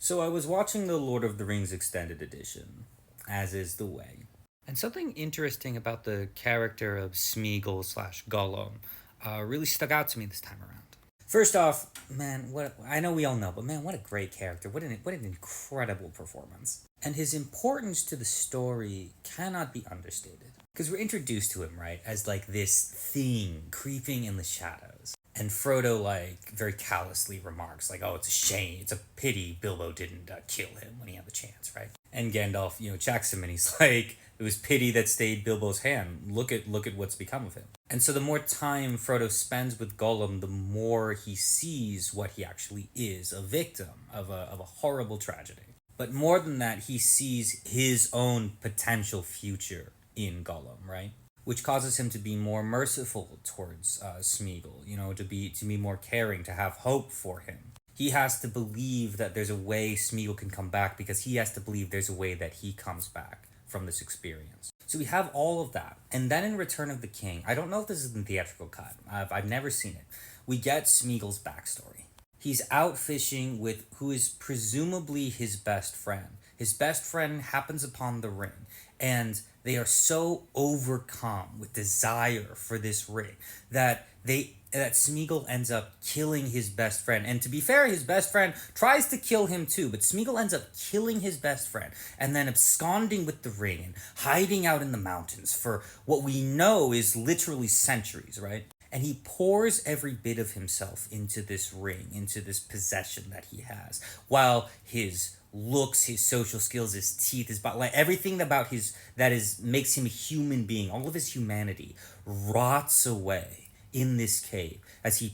So I was watching the Lord of the Rings extended edition, as is the way. And something interesting about the character of Smeagol slash Gollum really stuck out to me this time around. First off, man, what I know we all know, but man, what a great character! What an incredible performance! And his importance to the story cannot be understated. Because we're introduced to him, right, as like this thing creeping in the shadows. And Frodo, like, very callously remarks, like, oh, it's a shame, it's a pity Bilbo didn't kill him when he had the chance, right? And Gandalf, checks him and he's like, it was pity that stayed Bilbo's hand. Look at what's become of him. And so the more time Frodo spends with Gollum, the more he sees what he actually is, a victim of a horrible tragedy. But more than that, he sees his own potential future in Gollum, right? Which causes him to be more merciful towards Smeagol, to be more caring, to have hope for him. He has to believe that there's a way Smeagol can come back because he has to believe there's a way that he comes back from this experience. So we have all of that. And then in Return of the King, I don't know if this is in the theatrical cut, I've never seen it, we get Smeagol's backstory. He's out fishing with who is presumably his best friend. His best friend happens upon the ring, and they are so overcome with desire for this ring that Smeagol ends up killing his best friend. And to be fair, his best friend tries to kill him too, but Smeagol ends up killing his best friend and then absconding with the ring and hiding out in the mountains for what we know is literally centuries, right? And he pours every bit of himself into this ring, into this possession that he has, while his looks, his social skills, his teeth, his body, like everything about makes him a human being, all of his humanity rots away in this cave as he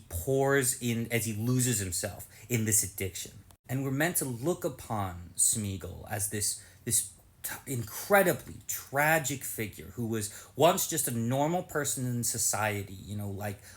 loses himself in this addiction. And we're meant to look upon Smeagol as this incredibly tragic figure who was once just a normal person in society,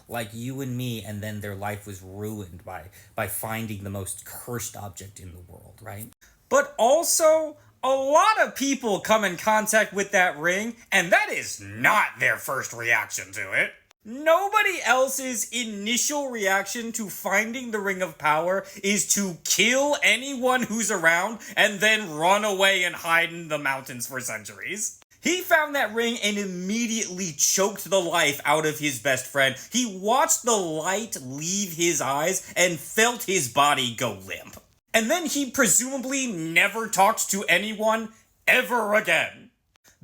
like you and me, and then their life was ruined by finding the most cursed object in the world, right? But also, a lot of people come in contact with that ring, and that is not their first reaction to it. Nobody else's initial reaction to finding the Ring of Power is to kill anyone who's around and then run away and hide in the mountains for centuries. He found that ring and immediately choked the life out of his best friend. He watched the light leave his eyes and felt his body go limp. And then he presumably never talked to anyone ever again.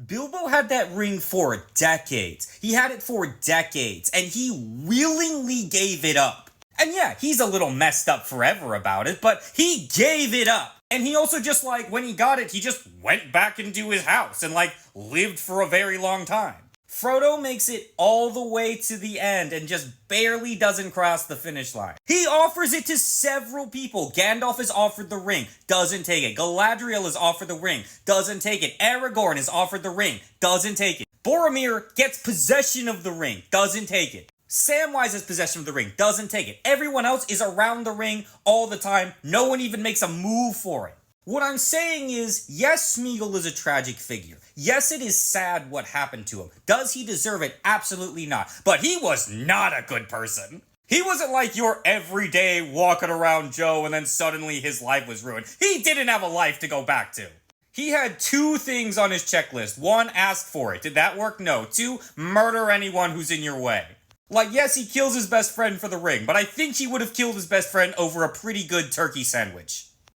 Bilbo had that ring for decades. He had it for decades, and he willingly gave it up. And yeah, he's a little messed up forever about it, but he gave it up. And he also just, when he got it, he just went back into his house and, lived for a very long time. Frodo makes it all the way to the end and just barely doesn't cross the finish line. He offers it to several people. Gandalf is offered the ring, doesn't take it. Galadriel is offered the ring, doesn't take it. Aragorn is offered the ring, doesn't take it. Boromir gets possession of the ring, doesn't take it. Samwise has possession of the ring, doesn't take it. Everyone else is around the ring all the time. No one even makes a move for it. What I'm saying is, yes, Smeagol is a tragic figure. Yes, it is sad what happened to him. Does he deserve it? Absolutely not. But he was not a good person. He wasn't like your everyday walking around Joe and then suddenly his life was ruined. He didn't have a life to go back to. He had 2 things on his checklist. 1, ask for it. Did that work? No. 2, murder anyone who's in your way. Yes, he kills his best friend for the ring, but I think he would have killed his best friend over a pretty good turkey sandwich.